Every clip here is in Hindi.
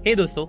हे दोस्तों,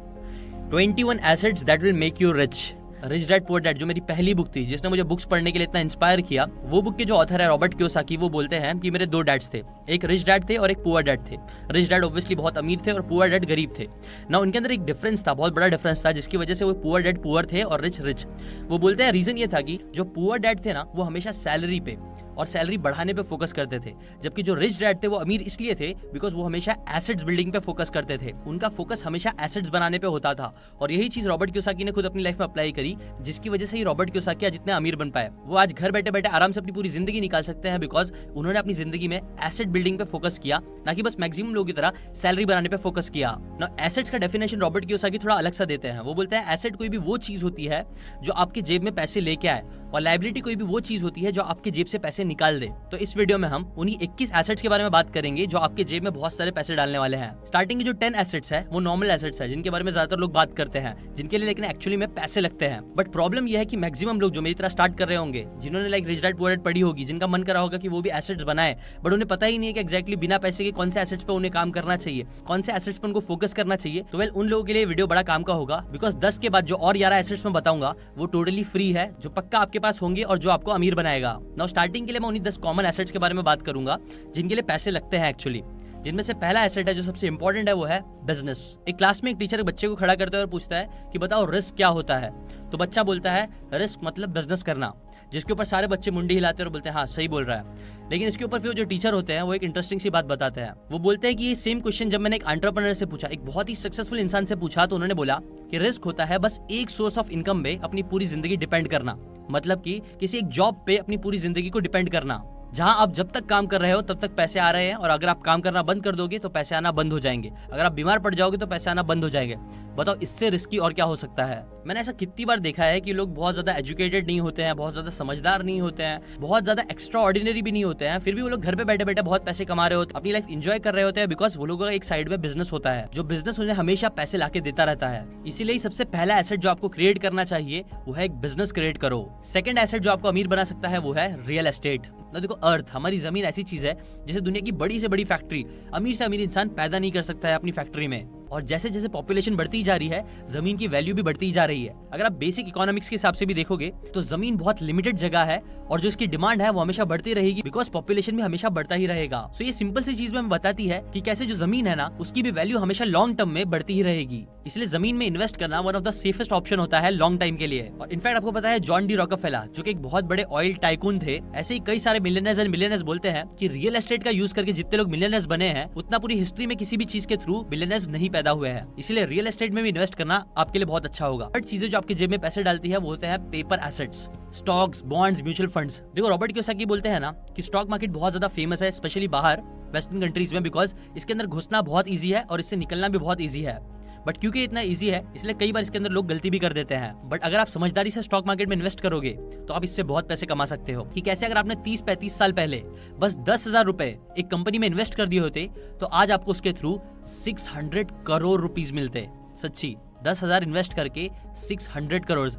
21 assets that will make you rich, rich dad poor dad जो मेरी पहली बुक थी जिसने मुझे बुक्स पढ़ने के लिए इतना इंस्पायर किया, वो बुक के जो ऑथर है रॉबर्ट कियोसाकी, वो बोलते हैं कि मेरे दो डैड्स थे, एक रिच डैड थे और एक पुअर डैड थे। रिच डैड ऑब्वियसली बहुत अमीर थे और पुअर डैड गरीब थे ना। उनके अंदर एक डिफरेंस था, बहुत बड़ा डिफरेंस था, जिसकी वजह से वो पुअर डैड पुअर थे और रिच रिच। वो बोलते हैं रीजन ये था कि जो पुअर डैड थे ना, वो हमेशा सैलरी पे और सैलरी बढ़ाने पे फोकस करते थे, जबकि जो रिच डैड थे वो अमीर इसलिए थे बिकॉज वो हमेशा एसेट्स बिल्डिंग पे फोकस करते थे। उनका फोकस हमेशा एसेट्स बनाने पे होता था और यही चीज रॉबर्ट कियोसाकी ने खुद अपनी लाइफ में अप्लाई करी, जिसकी वजह से ही रॉबर्ट कियोसाकी आज इतने अमीर बन पाए। वो आज घर बैठे बैठे आराम से अपनी पूरी जिंदगी निकाल सकते हैं बिकॉज उन्होंने अपनी जिंदगी में एसेट बिल्डिंग पे फोकस किया, ना कि बस मैक्सिमम लोगों की तरह सैलरी बनाने पे फोकस किया ना। एसेट्स का डेफिनेशन रॉबर्ट कियोसाकी थोड़ा अलग सा देते हैं। वो बोलते हैं एसेट कोई भी वो चीज होती है जो आपके जेब में पैसे लेके आए और लायबिलिटी कोई भी वो चीज होती है जो आपके जेब से पैसे निकाल दे। तो इस वीडियो में हम उन्हीं 21 एसेट्स के बारे में बात करेंगे जो आपके जेब में बहुत सारे पैसे डालने वाले हैं। स्टार्टिंग की जो 10 एसेट्स है वो नॉर्मल एसेट्स है, जिनके बारे में ज्यादातर लोग बात करते हैं, जिनके लिए लेकिन एक्चुअली में पैसे लगते हैं। बट प्रॉब्लम यह है कि मैक्सिमम लोग जो मेरी तरह स्टार्ट कर रहे होंगे, जिन्होंने like rich dad poor dad पढ़ी होगी, जिनका मन करा होगा कि वो भी एसेट्स बनाए, बट उन्हें पता ही नहीं है कि एक्जैक्टली बिना पैसे के कौन से एसेट्स पे उन्हें काम करना चाहिए, कौन से एसेट्स पे उनको फोकस करना चाहिए। तो वेल उन लोगों के लिए वीडियो बड़ा काम का होगा बिकॉज 10 के बाद जो और 11 एसेट्स में बताऊंगा वो टोटली फ्री है, जो पक्का आपके पास होंगे और जो आपको अमीर बनाएगा। नाउ स्टार्टिंग के लिए मैं उन्हीं 10 कॉमन एसेट्स के बारे में बात करूंगा जिनके लिए पैसे लगते हैं एक्चुअली। जिनमें से पहला एसेट है जो सबसे इंपॉर्टेंट है वो है बिजनेस। एक क्लास में एक टीचर बच्चे को खड़ा करता है और पूछता है कि बताओ रिस्क क्या होता है। तो बच्चा बोलता है रिस्क मतलब बिजनेस करना, जिसके ऊपर सारे बच्चे मुंडी हिलाते हैं और बोलते हैं हाँ सही बोल रहा है। लेकिन इसके ऊपर फिर जो टीचर होते हैं वो एक इंटरेस्टिंग सी बात बताते हैं। वो बोलते हैं कि ये सेम क्वेश्चन जब मैंने एक एंटरप्रेन्योर से पूछा, एक बहुत ही सक्सेसफुल इंसान से पूछा, तो उन्होंने बोला कि रिस्क होता है बस एक सोर्स ऑफ इनकम पे अपनी पूरी जिंदगी डिपेंड करना, मतलब कि किसी एक जॉब पे अपनी पूरी जिंदगी को डिपेंड करना, जहां आप जब तक काम कर रहे हो तब तक पैसे आ रहे हैं और अगर आप काम करना बंद कर दोगे तो पैसे आना बंद हो जाएंगे, अगर आप बीमार पड़ जाओगे तो पैसे आना बंद हो जाएंगे। बताओ इससे रिस्की और क्या हो सकता है। मैंने ऐसा कितनी बार देखा है कि लोग बहुत ज्यादा एजुकेटेड नहीं होते हैं, बहुत ज्यादा समझदार नहीं होते हैं, बहुत ज्यादा एक्स्ट्रा ऑर्डिनरी भी नहीं होते हैं, फिर भी वो लोग घर पे बैठे बैठे बहुत पैसे कमा रहे होते हैं, अपनी लाइफ एंजॉय कर रहे होते हैं बिकॉज वो लोगों का एक साइड में बिजनेस होता है, जो बिजनेस उन्हें हमेशा पैसे लाके देता रहता है। इसीलिए सबसे पहला एसेट जो आपको क्रिएट करना चाहिए वो है एक बिजनेस क्रिएट करो। सेकंड एसेट जो आपको अमीर बना सकता है वो है रियल एस्टेट। ना देखो, अर्थ, हमारी जमीन ऐसी चीज है जिसे दुनिया की बड़ी से बड़ी फैक्ट्री अमीर से अमीर इंसान पैदा नहीं कर सकता है अपनी फैक्ट्री में। और जैसे जैसे पॉपुलेशन बढ़ती जा रही है जमीन की वैल्यू भी बढ़ती जा रही है। अगर आप बेसिक इकोनॉमिक्स के हिसाब से भी देखोगे तो जमीन बहुत लिमिटेड जगह है और जो इसकी डिमांड है वो हमेशा बढ़ती रहेगी बिकॉज पॉपुलेशन भी हमेशा बढ़ता ही रहेगा। सो ये सिंपल सी चीज में बताती है कि कैसे जो जमीन है ना उसकी भी वैल्यू हमेशा लॉन्ग टर्म में बढ़ती ही रहेगी। इसलिए जमीन में इन्वेस्ट करना one of the safest option होता है लॉन्ग टाइम के लिए। और इनफैक्ट आपको पता है जॉन डी रॉकफेलर जो कि एक बहुत बड़े ऑयल टाइकून थे, ऐसे ही कई सारे मिलियनर्स एंड मिलियनर्स बोलते हैं कि रियल एस्टेट का यूज करके जितने लोग मिलियनर्स बने हैं उतना पूरी हिस्ट्री में किसी भी चीज के थ्रू मिलियनर्स नहीं पैदा हुए हैं। इसलिए रियल एस्टेट में भी इन्वेस्ट करना आपके लिए बहुत अच्छा होगा। हर चीजें जो आपके जेब में पैसे डालती है वो होते हैं paper assets, stocks, bonds, mutual funds. देखो रॉबर्ट कियोसाकी बोलते हैं ना कि स्टॉक मार्केट बहुत ज्यादा फेमस है स्पेशली बाहर वेस्टर्न कंट्रीज में बिकॉज इसके अंदर घुसना बहुत ईजी है और इससे निकलना भी बहुत ईजी है। बट क्योंकि इतना इजी है इसलिए कई बार इसके अंदर लोग गलती भी कर देते हैं। बट अगर आप समझदारी से स्टॉक मार्केट में इन्वेस्ट करोगे तो आप इससे बहुत पैसे कमा सकते हो। कि कैसे, अगर आपने 30-35 साल पहले बस 10,000 रुपए एक कंपनी में इन्वेस्ट कर दिए होते तो आज आपको उसके थ्रू 600 करोड़ रुपीज मिलते। सच्ची, 10,000 इन्वेस्ट करके 600 करोड़,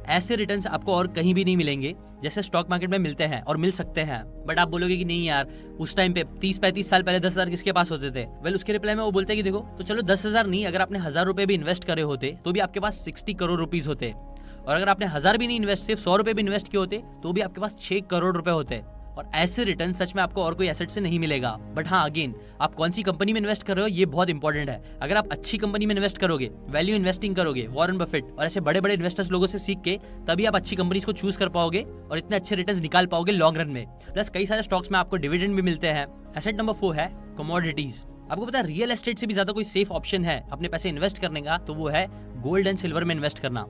ऐसे रिटर्न्स आपको और कहीं भी नहीं मिलेंगे जैसे स्टॉक मार्केट में मिलते हैं और मिल सकते हैं। बट आप बोलोगे कि नहीं यार, उस टाइम पे 30-35 साल पहले 10,000 किसके पास होते थे। वेल उसके रिप्लाई में वो बोलते हैं कि देखो तो चलो 10,000 नहीं, अगर आपने 1,000 रुपए भी इन्वेस्ट करे होते तो भी आपके पास 60 करोड़ रुपीज होते, और अगर आपने 1,000 भी नहीं इन्वेस्ट, सिर्फ 100 रुपए भी इन्वेस्ट किए होते तो भी आपके पास 6 करोड़ रुपए होते। और ऐसे रिटर्न सच में आपको और कोई एसेट से नहीं मिलेगा। बट हाँ, अगेन आप कौन सी कंपनी में इन्वेस्ट कर रहे हो ये बहुत इंपॉर्टेंट है। अगर आप अच्छी कंपनी में इन्वेस्ट करोगे, वैल्यू इन्वेस्टिंग करोगे, वॉरेन बफेट और ऐसे बड़े बड़े इन्वेस्टर्स लोगों से सीख के, तभी आप अच्छी कंपनीज को चूज कर पाओगे और इतने अच्छे रिटर्न्स निकाल पाओगे लॉन्ग रन में। प्लस कई सारे स्टॉक्स में आपको डिविडेंड भी मिलते हैं। एसेट नंबर 4 है कमोडिटीज। आपको पता है रियल एस्टेट से भी ज्यादा कोई सेफ ऑप्शन है अपने पैसे इन्वेस्ट करने का तो वो है गोल्ड एंड सिल्वर में इन्वेस्ट करना।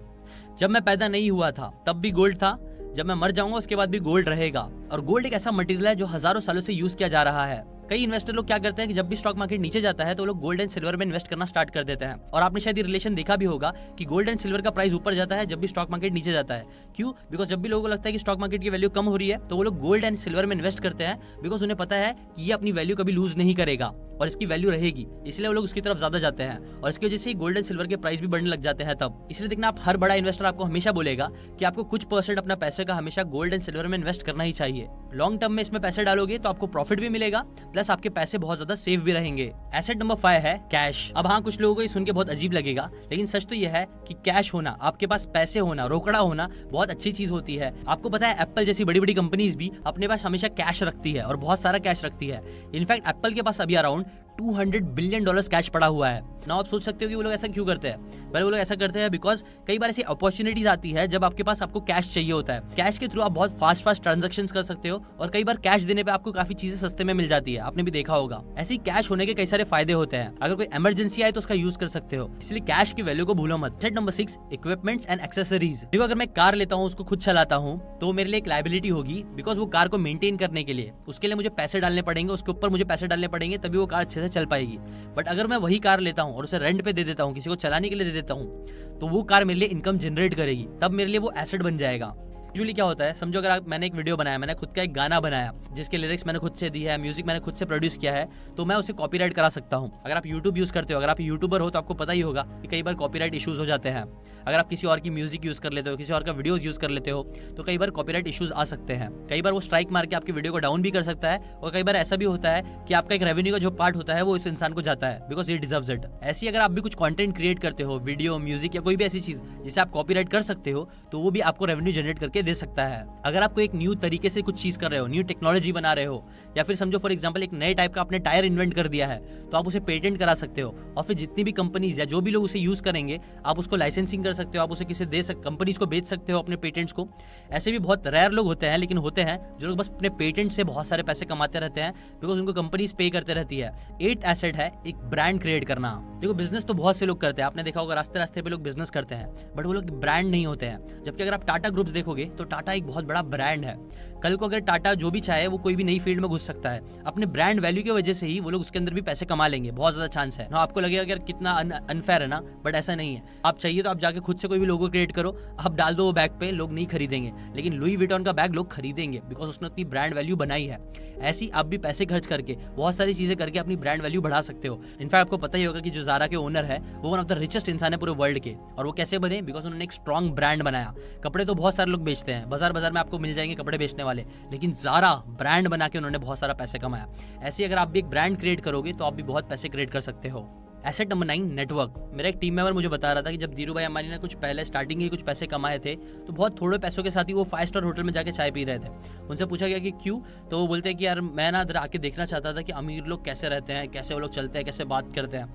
जब मैं पैदा नहीं हुआ था तब भी गोल्ड था, जब मैं मर जाऊंगा उसके बाद भी गोल्ड रहेगा। और गोल्ड एक ऐसा मटेरियल है जो हजारों सालों से यूज किया जा रहा है। कई इन्वेस्टर लोग क्या करते हैं कि जब भी स्टॉक मार्केट नीचे जाता है तो लोग गोल्ड एंड सिल्वर में इन्वेस्ट करना स्टार्ट कर देते हैं। और आपने शायद ये रिलेशन देखा भी होगा कि गोल्ड एंड सिल्वर का प्राइस ऊपर जाता है जब भी स्टॉक मार्केट नीचे जाता है। क्यों? बिकॉज जब भी लोगों को लगता है कि स्टॉक मार्केट की वैल्यू कम हो रही है तो वो लोग गोल्ड एंड सिल्वर में इन्वेस्ट करते हैं बिकॉज उन्हें पता है कि ये अपनी वैल्यू कभी लूज नहीं करेगा। और इसकी वैल्यू रहेगी, इसलिए वो लोग उसकी तरफ ज्यादा जाते हैं और इसकी वजह से गोल्ड एंड सिल्वर के प्राइस भी बढ़ने लग जाते हैं तब। इसलिए देखना, आप हर बड़ा इन्वेस्टर आपको हमेशा बोलेगा कि आपको कुछ परसेंट अपना पैसे का हमेशा गोल्ड एंड सिल्वर में इन्वेस्ट करना ही चाहिए। लॉन्ग टर्म में इसमें पैसे डालोगे तो आपको प्रॉफिट भी मिलेगा, प्लस आपके पैसे बहुत ज्यादा सेफ भी रहेंगे। एसेट नंबर 5 है कैश। अब हाँ, कुछ लोगों को ये सुन के बहुत अजीब लगेगा, लेकिन सच तो यह है कि कैश होना, आपके पास पैसे होना, रोकड़ा होना बहुत अच्छी चीज होती है। आपको पता है एप्पल जैसी बड़ी बड़ी कंपनीज भी अपने पास हमेशा कैश रखती है और बहुत सारा कैश रखती है। इनफैक्ट एप्पल के पास अभी अराउंड $200 बिलियन कैश पड़ा हुआ है ना। आप सोच सकते हो कि वो लोग ऐसा क्यों करते हैं। पर वो लोग ऐसा करते हैं बिकॉज कई बार ऐसी अपॉर्चुनिटीज आती है जब आपके पास आपको कैश चाहिए होता है। कैश के थ्रू आप बहुत फास्ट ट्रांजैक्शंस कर सकते हो और कई बार कैश देने पे आपको काफी चीजें सस्ते में मिल जाती है, आपने भी देखा होगा। ऐसे ही कैश होने के कई सारे फायदे होते हैं, अगर कोई इमरजेंसी आए तो उसका यूज कर सकते हो, इसलिए कैश की वैल्यू को भूलो मत। Set number 6, equipments and accessories. देखो, अगर मैं कार लेता हूँ, उसको खुद चलाता हूँ, तो मेरे लिए एक लायबिलिटी होगी, बिकॉज वो कार को मेंटेन करने के लिए उसके लिए मुझे पैसे डालने पड़ेंगे, उसके ऊपर मुझे पैसे डालने पड़ेंगे, तभी वो कार अच्छे से चल पाएगी। बट अगर मैं वही कार लेता हूँ और उसे रेंट पे दे देता हूँ, किसी को चलाने के लिए दे देता हूँ, तो वो कार मेरे लिए इनकम जनरेट करेगी, तब मेरे लिए वो एसेट बन जाएगा। यूजुअली क्या होता है, समझो अगर मैंने एक वीडियो बनाया, मैंने खुद का एक गाना बनाया जिसके लिरिक्स मैंने खुद से दी है, म्यूजिक मैंने खुद से प्रोड्यूस किया है, तो मैं उसे कॉपीराइट करा सकता हूं। अगर आप यूट्यूब यूज करते हो, अगर आप यूट्यूबर हो, तो आपको पता ही होगा कि कई बार कॉपीराइट इश्यूज हो जाते हैं। अगर आप किसी और की म्यूजिक यूज कर लेते हो, किसी और का वीडियोस यूज कर लेते हो, तो कई बार कॉपीराइट इश्यूज आ सकते हैं। कई बार वो स्ट्राइक मार के आपकी वीडियो को डाउन भी कर सकता है, और कई बार ऐसा भी होता है कि आपका एक रेवेन्यू का जो पार्ट होता है वो इस इंसान को जाता है, बिकॉज ये डिजर्व्स इट। ऐसी अगर आप भी कुछ कंटेंट क्रिएट करते हो, वीडियो, म्यूजिक या कोई भी ऐसी चीज जिसे आप कॉपीराइट कर सकते हो, तो वो भी आपको रेवेन्यू जनरेट करके दे सकता है। अगर आपको एक न्यू तरीके से कुछ चीज कर रहे हो, न्यू टेक्नोलॉजी बना रहे हो, या फिर समझो फॉर एग्जांपल एक नए टाइप का आपने टायर इन्वेंट कर दिया है, तो आप उसे पेटेंट करा सकते हो, और फिर जितनी भी कंपनीज या जो भी लोग उसे यूज करेंगे, आप उसको लाइसेंसिंग कर सकते हो, आप उसे किसी कंपनीज को बेच सकते हो अपने पेटेंट्स को। ऐसे भी बहुत रेयर लोग होते हैं, लेकिन होते हैं जो लोग बस अपने पेटेंट से बहुत सारे पैसे कमाते रहते हैं, बिकॉज उनको कंपनीज पे करते रहती है। 8th एसेट है एक ब्रांड क्रिएट करना। देखो, बिजनेस तो बहुत से लोग करते हैं, आपने देखा होगा रास्ते रास्ते पे लोग बिजनेस करते हैं, बट वो लोग ब्रांड नहीं होते हैं। जबकि अगर आप टाटा ग्रुप्स देखोगे तो टाटा एक बहुत बड़ा ब्रांड है। कल को अगर टाटा जो भी चाहे वो कोई भी नई फील्ड में घुस सकता है, अपने ब्रांड वैल्यू की वजह से ही वो लोग उसके अंदर भी पैसे कमा लेंगे, बहुत ज्यादा चांस है ना। आपको लगेगा कि यार कितना अनफेयर है ना, बट ऐसा नहीं है। आप चाहिए तो आप जाके खुद से कोई भी लोगो क्रिएट करो, आप डाल दो वो बैग पे, लोग नहीं खरीदेंगे, लेकिन लुई विटॉन का बैग लोग खरीदेंगे, बिकॉज उसने अपनी ब्रांड वैल्यू बनाई है। ऐसी आप भी पैसे खर्च करके बहुत सारी चीजें करके अपनी ब्रांड वैल्यू बढ़ा सकते हो। इनफैक्ट आपको पता ही होगा कि जो ज़ारा के ओनर है वो वन ऑफ द रिचेस्ट इंसान है पूरे वर्ल्ड के, और वो कैसे बने, बिकॉज उन्होंने एक स्ट्रॉन्ग ब्रांड बनाया। कपड़े तो बहुत सारे लोग बेचते हैं, बाजार बाजार में आपको मिल जाएंगे कपड़े बेचने वाले, लेकिन ज़ारा ब्रांड बना के उन्होंने बहुत सारा पैसे कमाया। ऐसे अगर आप भी एक ब्रांड क्रिएट करोगे तो आप भी बहुत पैसे क्रिएट कर सकते हो। Asset number 9, network. मेरा एक टीम मेंबर मुझे बता रहा था कि जब धीरू भाई अंबानी ने कुछ पहले स्टार्टिंग के कुछ पैसे कमाए थे, तो बहुत थोड़े पैसों के साथ ही वो 5 स्टार होटल में जाके चाय पी रहे थे। उनसे पूछा गया कि क्यों, तो वो बोलते हैं कि यार मैं ना इधर आके देखना चाहता था कि अमीर लोग कैसे रहते हैं, कैसे वो लोग चलते हैं, कैसे बात करते हैं।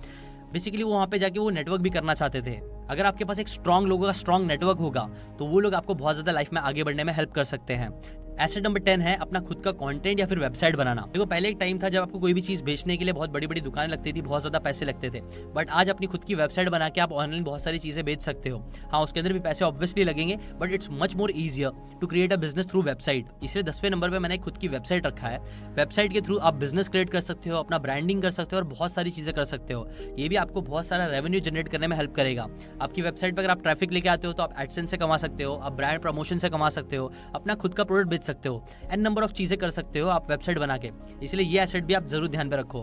बेसिकली वो वहाँ पे जाके वो नेटवर्क भी करना चाहते थे। अगर आपके पास एक स्ट्रॉन्ग लोगों का स्ट्रॉन्ग नेटवर्क होगा तो वो लोग आपको बहुत ज़्यादा लाइफ में आगे बढ़ने में हेल्प कर सकते हैं। एसेट नंबर 10 है अपना खुद का कंटेंट या फिर वेबसाइट बनाना। देखो, पहले एक टाइम था जब आपको कोई भी चीज बेचने के लिए बहुत बड़ी बड़ी दुकानें लगती थी, बहुत ज्यादा पैसे लगते थे, बट आज अपनी खुद की वेबसाइट बना के आप ऑनलाइन बहुत सारी चीजें बेच सकते हो। हाँ, उसके अंदर भी पैसे ऑब्वियसली लगेंगे, but it's much more easier to create a business through website. इसलिए 10वें नंबर पर मैंने खुद की वेबसाइट रखा है। वेबसाइट के थ्रू आप बिजनेस क्रिएट कर सकते हो, अपना ब्रांडिंग कर सकते हो और बहुत सारी चीजें कर सकते हो। ये भी आपको बहुत सारा रेवेन्यू जनरेट करने में हेल्प करेगा। आपकी वेबसाइट पर अगर आप ट्रैफिक लेके आते हो तो आप एडसेंस से कमा सकते हो, आप ब्रांड प्रमोशन से कमा सकते हो, अपना खुद का प्रोडक्ट बेच सकते हो, नंबर ऑफ चीजें कर सकते हो आप वेबसाइट बना के। इसलिए ये एसेट भी आप जरूर ध्यान में रखो।